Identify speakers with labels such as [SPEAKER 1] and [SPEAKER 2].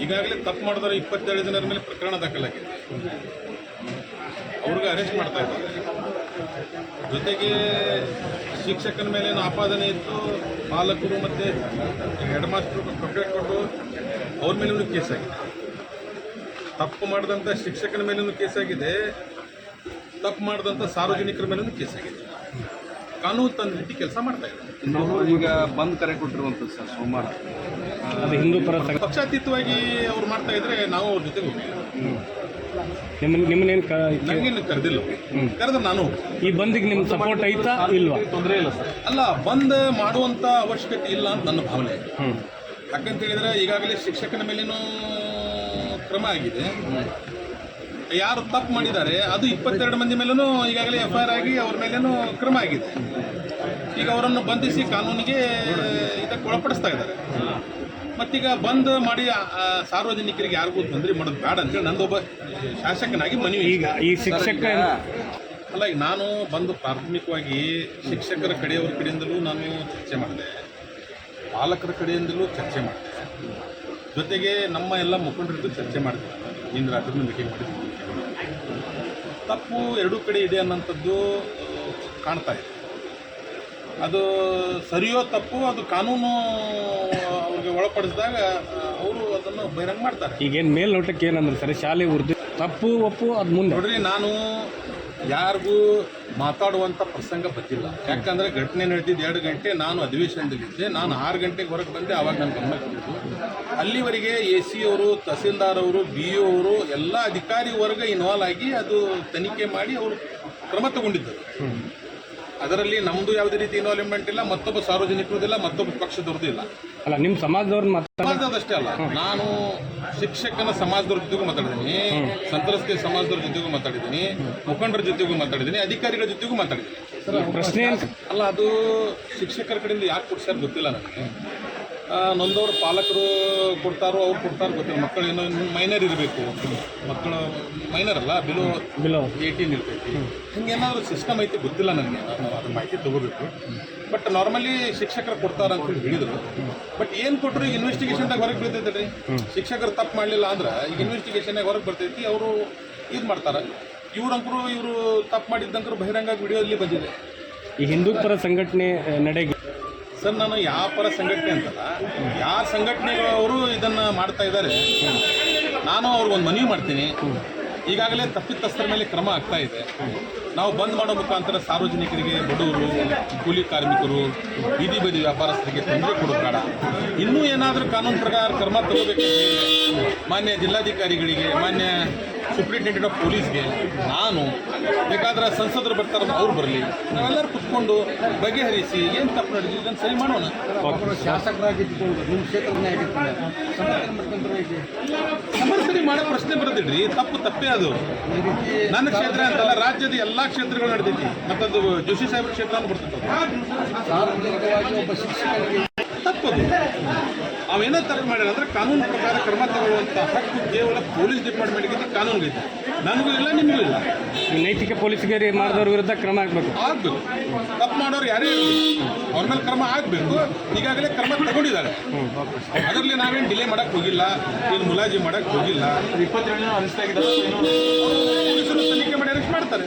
[SPEAKER 1] ಈಗಾಗಲೇ ತಪ್ಪು ಮಾಡಿದವರು 27 ಜನರ ಮೇಲೆ ಪ್ರಕರಣ ದಾಖಲಾಗಿದೆ. ಅವ್ರಿಗೆ ಅರೆಸ್ಟ್ ಮಾಡ್ತಾ ಇದ್ದಾರೆ. ಜೊತೆಗೆ ಶಿಕ್ಷಕನ ಮೇಲೇನು ಆಪಾದನೆ ಇತ್ತು, ಪಾಲಕರು ಮತ್ತು ಹೆಡ್ ಮಾಸ್ಟರ್ ಕಂಪ್ಲೇಂಟ್ ಕೊಟ್ಟು ಅವ್ರ ಮೇಲೂ ಕೇಸಾಗಿದೆ. ತಪ್ಪು ಮಾಡಿದಂಥ ಶಿಕ್ಷಕನ ಮೇಲೂ ಕೇಸಾಗಿದೆ, ತಪ್ಪು ಮಾಡಿದಂಥ ಸಾರ್ವಜನಿಕರ ಮೇಲೂ ಕೇಸಾಗಿದೆ. ಕಾನೂನು ತಂದ ರೀತಿ ಕೆಲಸ ಮಾಡ್ತಾ ಇದ್ದಾರೆ.
[SPEAKER 2] ಈಗ ಬಂದ್ ಕರೆ ಕೊಟ್ಟಿರುವಂಥದ್ದು ಸರ್ ಸೋಮವಾರ,
[SPEAKER 3] ಅದು ಹಿಂದೂ ಪರ
[SPEAKER 1] ಪಕ್ಷಾತೀತವಾಗಿ ಅವ್ರು ಮಾಡ್ತಾ ಇದ್ರೆ ನಾವು ಅವ್ರ ಜೊತೆಗೆ ಹೋಗ್ತೀವಿ.
[SPEAKER 3] ನಿಮ್ಮನ್ನೇನು
[SPEAKER 1] ನನಗೇನು ಕರೆದಿಲ್ಲ, ಕರೆದ್ರೆ ನಾನು
[SPEAKER 3] ಈ ಬಂದಿಗೆ ನಿಮ್ಮ ಸಪೋರ್ಟ್ ಐತಾ ಇಲ್ವಾ?
[SPEAKER 2] ತೊಂದರೆ ಇಲ್ಲ ಸರ್.
[SPEAKER 1] ಅಲ್ಲ, ಬಂದ್ ಮಾಡುವಂಥ ಅವಶ್ಯಕತೆ ಇಲ್ಲ ಅಂತ ನನ್ನ ಭಾವನೆ. ಯಾಕಂತ ಹೇಳಿದ್ರೆ ಈಗಾಗಲೇ ಶಿಕ್ಷಕನ ಮೇಲೇನೂ ಕ್ರಮ ಆಗಿದೆ. ಯಾರು ತಪ್ಪು ಮಾಡಿದ್ದಾರೆ ಅದು 22 ಮಂದಿ ಮೇಲೂ ಈಗಾಗಲೇ FIR ಆಗಿ ಅವ್ರ ಮೇಲೇನೂ ಕ್ರಮ ಆಗಿದೆ. ಈಗ ಅವರನ್ನು ಬಂಧಿಸಿ ಕಾನೂನಿಗೆ ಇದಕ್ಕೆ ಒಳಪಡಿಸ್ತಾ ಇದ್ದಾರೆ. ಮತ್ತೀಗ ಬಂದ್ ಮಾಡಿ ಸಾರ್ವಜನಿಕರಿಗೆ ಯಾರಿಗೂ ತೊಂದರೆ ಮಾಡೋದು ಬೇಡ ಅಂತೇಳಿ ನಂದೊಬ್ಬ ಶಾಸಕನಾಗಿ ಮನವಿ.
[SPEAKER 3] ಈಗ ಈ ಶಿಕ್ಷಕ
[SPEAKER 1] ಅಲ್ಲ, ಈಗ ನಾನು ಬಂದು ಪ್ರಾಥಮಿಕವಾಗಿ ಶಿಕ್ಷಕರ ಕಡೆಯವ್ರ ಕಡೆಯಿಂದಲೂ ನಾನು ಚರ್ಚೆ ಮಾಡಿದೆ, ಪಾಲಕರ ಕಡೆಯಿಂದಲೂ ಚರ್ಚೆ ಮಾಡಿದೆ, ಜೊತೆಗೆ ನಮ್ಮ ಎಲ್ಲ ಮುಖಂಡರಿಗೂ ಚರ್ಚೆ ಮಾಡಿದೆ. ಇಂದು ರಾತ್ರಿ ಮೀಟಿಂಗ್ ಮಾಡಿದ್ವಿ. ತಪ್ಪು ಎರಡೂ ಕಡೆ ಇದೆ ಅನ್ನೋಂಥದ್ದು ಕಾಣ್ತಾ ಇದೆ. ಅದು ಸರಿಯೋ ತಪ್ಪು ಅದು ಕಾನೂನು ಅವ್ರಿಗೆ ಒಳಪಡಿಸಿದಾಗ ಅವರು ಅದನ್ನು ಬಹಿರಂಗ ಮಾಡ್ತಾರೆ.
[SPEAKER 3] ಈಗೇನು ಮೇಲ್ನೋಟಕ್ಕೆ ಏನಂದ್ರೆ ಸರಿ ಶಾಲೆ ಉರ್ದು ತಪ್ಪು ಒಪ್ಪು ಅದು ಮುಂದೆ
[SPEAKER 1] ನೋಡ್ರಿ, ನಾನು ಯಾರಿಗೂ ಮಾತಾಡುವಂಥ ಪ್ರಸಂಗ ಬಂದಿಲ್ಲ. ಯಾಕಂದರೆ ಘಟನೆ ನಡೆದಿದ್ದು 2 ಗಂಟೆ, ನಾನು ಅಧಿವೇಶನದಲ್ಲಿದ್ದೆ. ನಾನು 6 ಗಂಟೆಗೆ ಹೊರಗೆ ಬಂದೆ. ಆವಾಗ ನನ್ನ ಗಮನ ಕೊಟ್ಟಿದ್ದು. ಅಲ್ಲಿವರೆಗೆ AC ಅವರು, ತಹಸೀಲ್ದಾರ್ ಅವರು, BO ಅವರು ಎಲ್ಲ ಅಧಿಕಾರಿ ವರ್ಗ ಇನ್ವಾಲ್ವ್ ಆಗಿ ಅದು ತನಿಖೆ ಮಾಡಿ ಅವರು ಕ್ರಮ ತಗೊಂಡಿದ್ದರು. ಅದರಲ್ಲಿ ನಮ್ಮದು ಯಾವುದೇ ರೀತಿ ಇನ್ವಾಲ್ವ್ಮೆಂಟ್ ಇಲ್ಲ, ಮತ್ತೊಬ್ಬ ಸಾರ್ವಜನಿಕರದಿಲ್ಲ, ಮತ್ತೊಬ್ಬ ಪಕ್ಷದವ್ರದ್ದು ಇಲ್ಲ.
[SPEAKER 3] ಅಲ್ಲ, ನಿಮ್ಮ ಸಮಾಜದವ್ರನ್ನ
[SPEAKER 1] ಸಮಾಜದಷ್ಟೇ ಅಲ್ಲ, ನಾನು ಶಿಕ್ಷಕನ ಸಮಾಜದವ್ರ ಜೊತೆಗೂ ಮಾತಾಡಿದ್ದೀನಿ, ಸಂತ್ರಸ್ತೆ ಸಮಾಜದವ್ರ ಜೊತೆಗೂ ಮಾತಾಡಿದ್ದೀನಿ, ಮುಖಂಡರ ಜೊತೆಗೂ ಮಾತಾಡಿದ್ದೀನಿ, ಅಧಿಕಾರಿಗಳ ಜೊತೆಗೂ ಮಾತಾಡಿದ್ದೀನಿ.
[SPEAKER 3] ಪ್ರಶ್ನೆ
[SPEAKER 1] ಅಲ್ಲ, ಅದು ಶಿಕ್ಷಕರ ಕಡೆಯಿಂದ ಯಾಕೆ ಕೊಡ್ಸ್ಯಾರ ಗೊತ್ತಿಲ್ಲ ನನಗೆ. ನೊಂದವ್ರು ಪಾಲಕರು ಕೊಡ್ತಾರೋ ಅವ್ರು ಕೊಡ್ತಾರೋ ಗೊತ್ತಿಲ್ಲ. ಮಕ್ಕಳು ಏನೋ ಮೈನರ್ ಇರಬೇಕು, ಮಕ್ಕಳು ಮೈನರ್ ಅಲ್ಲ, ಬಿಲೋ 18 ಇರ್ತೈತಿ. ಹಿಂಗೇನಾದರೂ ಸಿಸ್ಟಮ್ ಐತಿ ಗೊತ್ತಿಲ್ಲ ನನಗೆ, ನಾನು ಅದ್ರ ಮಾಹಿತಿ ತೊಗೋಬೇಕು. ಬಟ್ ನಾರ್ಮಲಿ ಶಿಕ್ಷಕರು ಕೊಡ್ತಾರ ಅಂತೇಳಿ ಹೇಳಿದರು. ಬಟ್ ಏನು ಕೊಟ್ಟರು ಈಗ ಇನ್ವೆಸ್ಟಿಗೇಷನ್ದಾಗ ಹೊರಗೆ ಬೀಳ್ತೈತೆ ರೀ. ಶಿಕ್ಷಕರು ತಪ್ಪು ಮಾಡಲಿಲ್ಲ ಅಂದ್ರೆ ಈಗ ಇನ್ವೆಸ್ಟಿಗೇಷನ್ನಾಗ ಹೊರಗೆ ಬರ್ತೈತಿ, ಅವರು ಇದು ಮಾಡ್ತಾರೆ. ಇವರು ತಪ್ಪು ಮಾಡಿದ್ದಂಕರು ಬಹಿರಂಗ ವಿಡಿಯೋದಲ್ಲಿ ಬಂದಿದೆ.
[SPEAKER 3] ಈ ಹಿಂದೂ ಪರ ಸಂಘಟನೆ ನಡೆಗೆ
[SPEAKER 1] ಸರ್, ನಾನು ಯಾವ ಪರ ಸಂಘಟನೆ ಅಂತಲ್ಲ, ಯಾವ ಸಂಘಟನೆಗಳವರು ಇದನ್ನು ಮಾಡ್ತಾ ಇದ್ದಾರೆ, ನಾನು ಅವ್ರಿಗೊಂದು ಮನವಿ ಮಾಡ್ತೀನಿ. ಈಗಾಗಲೇ ತಪ್ಪಿತಸ್ಥರ ಮೇಲೆ ಕ್ರಮ ಆಗ್ತಾ ಇದೆ. ನಾವು ಬಂದ್ ಮಾಡೋ ಮುಖಾಂತರ ಸಾರ್ವಜನಿಕರಿಗೆ, ಬಡವರು, ಕೂಲಿ ಕಾರ್ಮಿಕರು, ಬೀದಿ ಬದಿ ವ್ಯಾಪಾರಸ್ಥರಿಗೆ ತೊಂದರೆ ಕೊಡೋದು ಬೇಡ. ಇನ್ನೂ ಏನಾದರೂ ಕಾನೂನು ಪ್ರಕಾರ ಕ್ರಮ ತಗೋಬೇಕಂತ ಹೇಳಿ ಮಾನ್ಯ ಜಿಲ್ಲಾಧಿಕಾರಿಗಳಿಗೆ, ಮಾನ್ಯ ಸೂಪ್ರಿಂಟೆಂಡೆಂಟ್ ಆಫ್ ಪೊಲೀಸ್ಗೆ, ನಾನು ಬೇಕಾದ್ರೆ ಸಂಸದರು ಬರ್ತಾರ ಅವ್ರು ಬರಲಿ, ನಾವೆಲ್ಲರೂ ಕುತ್ಕೊಂಡು ಬಗೆಹರಿಸಿ ಏನು ತಪ್ಪು ನಡೆದಿದೆ ಇದನ್ನು ಸರಿ ಮಾಡೋಣ.
[SPEAKER 2] ಶಾಸಕರಾಗಿದ್ದುಕೊಂಡು ನಿಮ್ಮ ಕ್ಷೇತ್ರನೇ
[SPEAKER 1] ಸಮರ್ಥನೆ ಮಾಡೋ ಪ್ರಶ್ನೆ ಬರೋದಿಲ್ರಿ. ತಪ್ಪೇ ಅದು. ನನ್ನ ಕ್ಷೇತ್ರ ಅಂತಲ್ಲ, ರಾಜ್ಯದ ಎಲ್ಲ ಕ್ಷೇತ್ರಗಳು ನಡೆದೈತಿ. ಮತ್ತದು ಜೋಶಿ ಸಾಹೇಬ್ರ ಕ್ಷೇತ್ರ ಅಂತ ಬರ್ತದೆ.
[SPEAKER 2] ಸಾರ್ವಜನಿಕವಾಗಿ ಒಬ್ಬ ಶಿಕ್ಷಕನಿಗೆ
[SPEAKER 1] ತಪ್ಪದು. ಅವೇನೋ ತಪ್ಪು ಮಾಡ್ಯಾರ ಅಂದರೆ ಕಾನೂನು ಪ್ರಕಾರ ಕ್ರಮ ತಗೊಳ್ಳುವಂಥ ಹಕ್ಕು ಕೇವಲ ಪೊಲೀಸ್ ಡಿಪಾರ್ಟ್ಮೆಂಟ್ಗೆ ಕಾನೂನಿಗೆ ನನಗೂ ಇಲ್ಲ, ನಿಮಗೂ ಇಲ್ಲ.
[SPEAKER 3] ನೈತಿಕ ಪೊಲೀಸ್ಗೆ ಮಾಡಿದವ್ರ ವಿರುದ್ಧ ಕ್ರಮ ಆಗಬೇಕು.
[SPEAKER 1] ತಪ್ಪು ಮಾಡೋರು ಯಾರೇ ಇರಲಿ, ಅವ್ರ ಮೇಲೆ ಕ್ರಮ ಆಗಬೇಕು. ಈಗಾಗಲೇ ಕ್ರಮ ತಗೊಂಡಿದ್ದಾರೆ. ಅದರಲ್ಲಿ ನಾವೇನು ಡಿಲೇ ಮಾಡೋಕ್ಕೆ ಹೋಗಿಲ್ಲ, ಏನು ಮುಲಾಜಿ ಮಾಡೋಕ್ಕೆ ಹೋಗಿಲ್ಲ.
[SPEAKER 2] 22 ಅರೆಸ್ಟ್ ಆಗಿದ್ದಾರೆ.
[SPEAKER 1] ಪೊಲೀಸರು ತನಿಖೆ ಮಾಡಿ ಅರೆಸ್ಟ್ ಮಾಡ್ತಾರೆ.